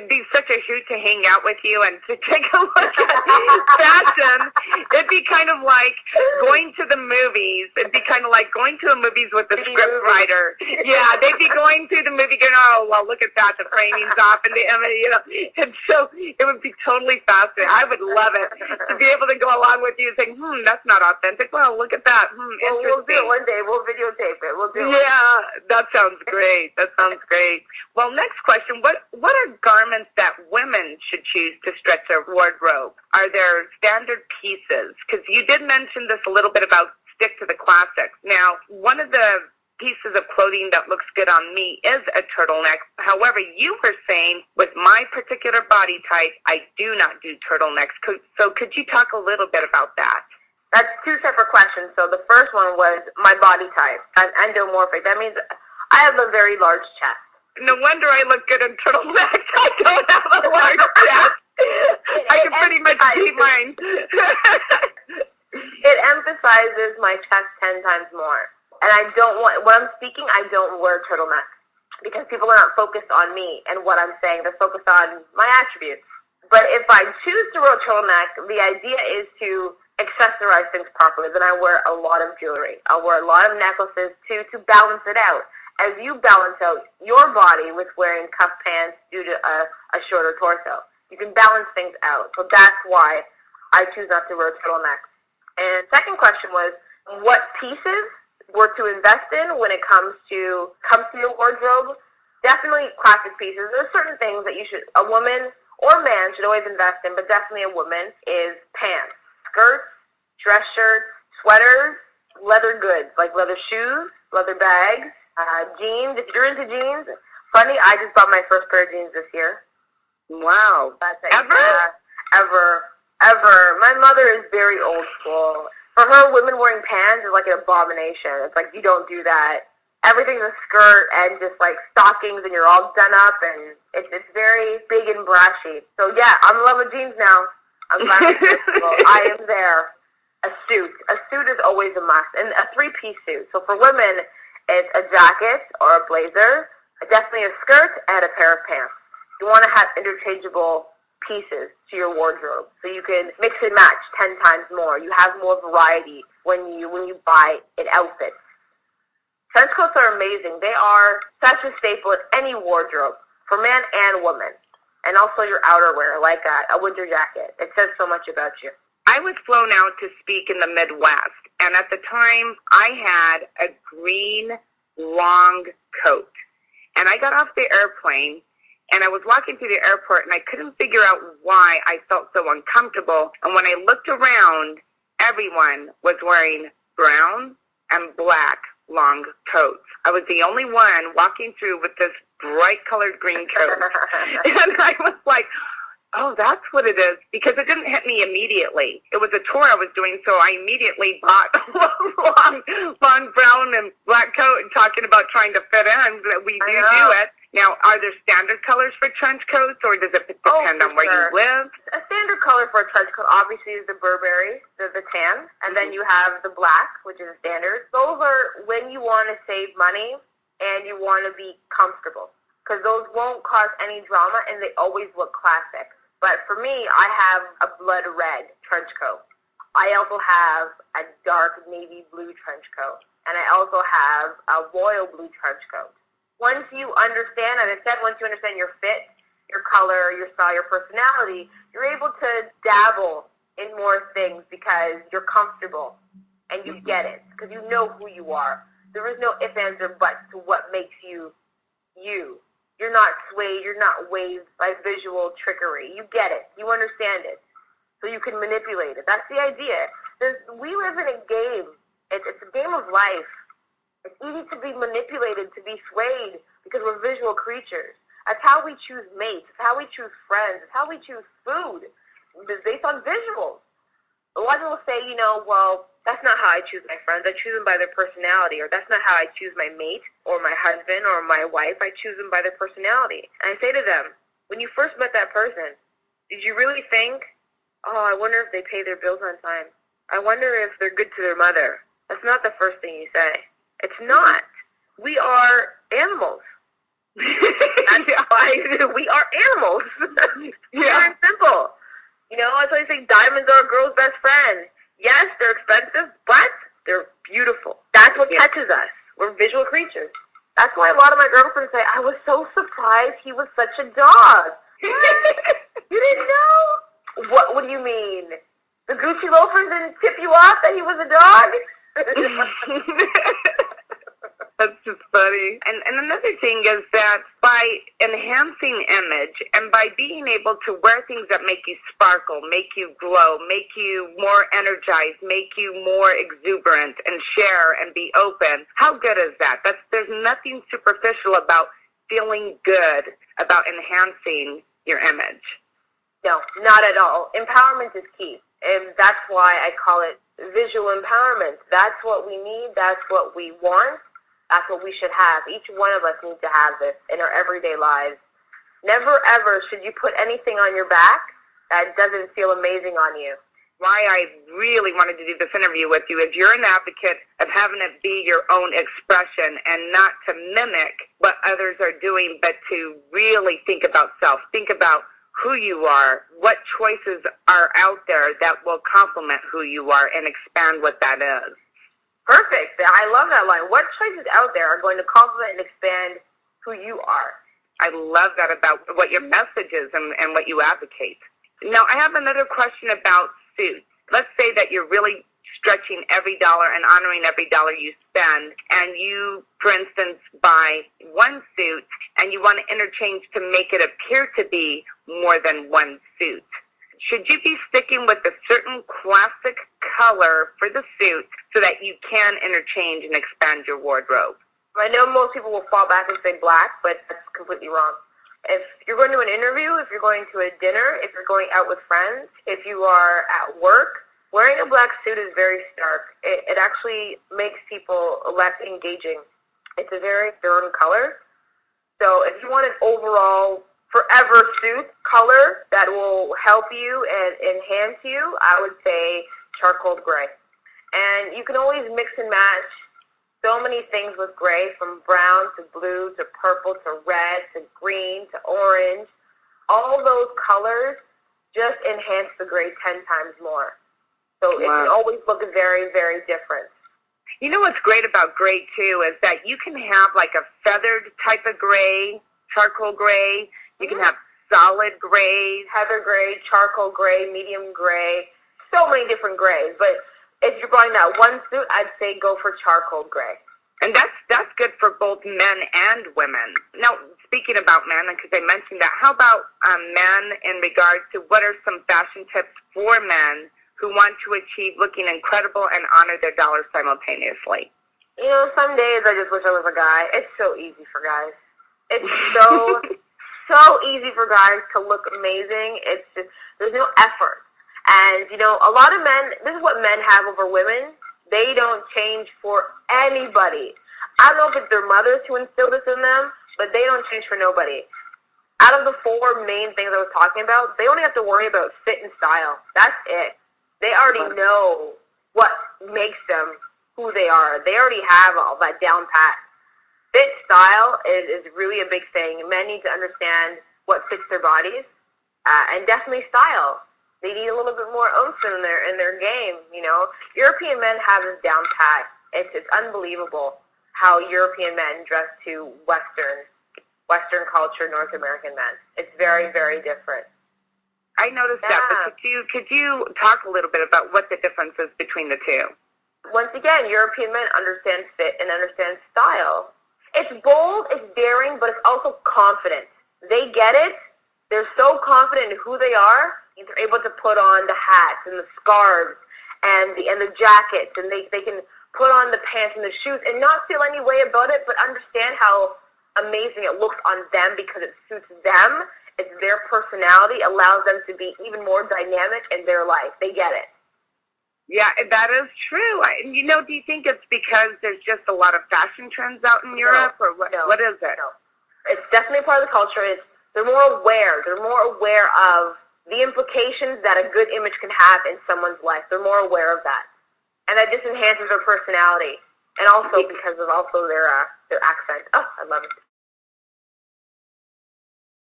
it'd be such a hoot to hang out with you and to take a look at fashion. It'd be kind of like going to the movies. It'd be kind of like going to the movies with the script writer. Yeah, they'd be going through the movie going, oh, well, look at that, the framing's off, and and so it would be totally fascinating. I would love it to be able to go along with you saying, that's not authentic. Well, look at that. Interesting. We'll do it one day. We'll videotape it. We'll do it. Yeah, that sounds great. That sounds great. Well, next question. What are garments that women should choose to stretch their wardrobe? Are there standard pieces? Because you did mention this a little bit about stick to the classics. Now, one of the pieces of clothing that looks good on me is a turtleneck. However, you were saying with my particular body type, I do not do turtlenecks. So could you talk a little bit about that? That's two separate questions. So the first one was my body type. I'm endomorphic. That means I have a very large chest. No wonder I look good in turtlenecks. I don't have a large chest. I can pretty much see mine. It emphasizes my chest 10 times more. And when I'm speaking, I don't wear turtlenecks because people are not focused on me and what I'm saying. They're focused on my attributes. But if I choose to wear a turtleneck, the idea is to accessorize things properly. Then I wear a lot of jewelry. I'll wear a lot of necklaces to balance it out. As you balance out your body with wearing cuff pants due to a shorter torso, you can balance things out. So that's why I choose not to wear turtlenecks. And second question was, what pieces were to invest in when it comes to your wardrobe? Definitely classic pieces. There's certain things that a woman or man should always invest in, but definitely a woman is pants, skirts, dress shirts, sweaters, leather goods like leather shoes, leather bags, jeans. If you're into jeans, funny, I just bought my first pair of jeans this year. Wow. That's it. Ever? Ever. My mother is very old school. For her, women wearing pants is like an abomination. It's like, you don't do that. Everything's a skirt and just like stockings and you're all done up and it's very big and brashy. So yeah, I'm in love with jeans now. I'm glad I am there. A suit. A suit is always a must. And a three-piece suit. So for women, it's a jacket or a blazer, definitely a skirt, and a pair of pants. You want to have interchangeable pieces to your wardrobe so you can mix and match 10 times more. You have more variety when you buy an outfit. Trench coats are amazing. They are such a staple in any wardrobe for man and woman. And also your outerwear, like a winter jacket. It says so much about you. I was flown out to speak in the Midwest, and at the time I had a green long coat. And I got off the airplane, and I was walking through the airport, and I couldn't figure out why I felt so uncomfortable. And when I looked around, everyone was wearing brown and black long coats. I was the only one walking through with this bright-colored green coat. And I was like, oh, that's what it is, because it didn't hit me immediately. It was a tour I was doing, so I immediately bought a long brown and black coat and talking about trying to fit in. We do it. Now, are there standard colors for trench coats, or does it depend on where you live? A standard color for a trench coat, obviously, is the Burberry, the tan, and then you have the black, which is standard. Those are when you want to save money and you want to be comfortable, because those won't cause any drama, and they always look classic. But for me, I have a blood red trench coat. I also have a dark navy blue trench coat. And I also have a royal blue trench coat. Once you understand, as I said, once you understand your fit, your color, your style, your personality, you're able to dabble in more things because you're comfortable and you get it, because you know who you are. There is no ifs, ands, or buts to what makes you you. You're not swayed, you're not waved by visual trickery. You get it. You understand it. So you can manipulate it. That's the idea. We live in a game. It's a game of life. It's easy to be manipulated, to be swayed, because we're visual creatures. That's how we choose mates. It's how we choose friends. It's how we choose food. It's based on visuals. A lot of people say, well, that's not how I choose my friends. I choose them by their personality. Or that's not how I choose my mate or my husband or my wife. I choose them by their personality. And I say to them, when you first met that person, did you really think, oh, I wonder if they pay their bills on time? I wonder if they're good to their mother. That's not the first thing you say. It's not. We are animals. That's why we are animals. Pure and simple. You know, that's why I say diamonds are a girl's best friend. Yes, they're expensive, but they're beautiful. That's what catches us. We're visual creatures. That's why a lot of my girlfriends say, I was so surprised he was such a dog. You didn't know? What do you mean? The Gucci loafers didn't tip you off that he was a dog? That's just funny. And another thing is that by enhancing image and by being able to wear things that make you sparkle, make you glow, make you more energized, make you more exuberant and share and be open, how good is that? There's nothing superficial about feeling good about enhancing your image. No, not at all. Empowerment is key. And that's why I call it visual empowerment. That's what we need. That's what we want. That's what we should have. Each one of us needs to have this in our everyday lives. Never, ever should you put anything on your back that doesn't feel amazing on you. Why I really wanted to do this interview with you is you're an advocate of having it be your own expression and not to mimic what others are doing, but to really think about self, think about who you are, what choices are out there that will complement who you are and expand what that is. Perfect. I love that line. What choices out there are going to complement and expand who you are? I love that about what your message is and what you advocate. Now, I have another question about suits. Let's say that you're really stretching every dollar and honoring every dollar you spend, and you, for instance, buy one suit and you want to interchange to make it appear to be more than one suit. Should you be sticking with a certain classic color for the suit so that you can interchange and expand your wardrobe? I know most people will fall back and say black, but that's completely wrong. If you're going to an interview, if you're going to a dinner, if you're going out with friends, if you are at work, wearing a black suit is very stark. It actually makes people less engaging. It's a very stern color. So if you want an overall forever suit color that will help you and enhance you, I would say charcoal gray. And you can always mix and match so many things with gray, from brown to blue to purple to red to green to orange. All those colors just enhance the gray 10 times more. So it can always look very, very different. You know what's great about gray, too, is that you can have like a feathered type of gray, charcoal gray. You can have solid grays, heather gray, charcoal gray, medium gray, so many different grays. But if you're buying that one suit, I'd say go for charcoal gray. And that's good for both men and women. Now, speaking about men, because I mentioned that, how about men in regards to what are some fashion tips for men who want to achieve looking incredible and honor their dollars simultaneously? You know, some days I just wish I was a guy. It's so easy for guys. It's so easy for guys to look amazing. It's just, there's no effort. And, you know, a lot of men, this is what men have over women. They don't change for anybody. I don't know if it's their mothers who instilled this in them, but they don't change for nobody. Out of the four main things I was talking about, they only have to worry about fit and style. That's it. They already know what makes them who they are. They already have all that down pat. Fit style is really a big thing. Men need to understand what fits their bodies, and definitely style. They need a little bit more oomph in their game. You know, European men have this down pat. It's unbelievable how European men dress to Western culture, North American men. It's very, very different. I noticed that, but could you talk a little bit about what the difference is between the two? Once again, European men understand fit and understand style. It's bold, it's daring, but it's also confident. They get it. They're so confident in who they are. They're able to put on the hats and the scarves and the jackets, and they can put on the pants and the shoes and not feel any way about it, but understand how amazing it looks on them because it suits them. It's their personality, allows them to be even more dynamic in their life. They get it. Yeah, that is true. You know, do you think it's because there's just a lot of fashion trends out in Europe, or what? No. What is it? No. It's definitely part of the culture. They're more aware. They're more aware of the implications that a good image can have in someone's life. They're more aware of that. And that just enhances their personality. And also because of their accent. Oh, I love it.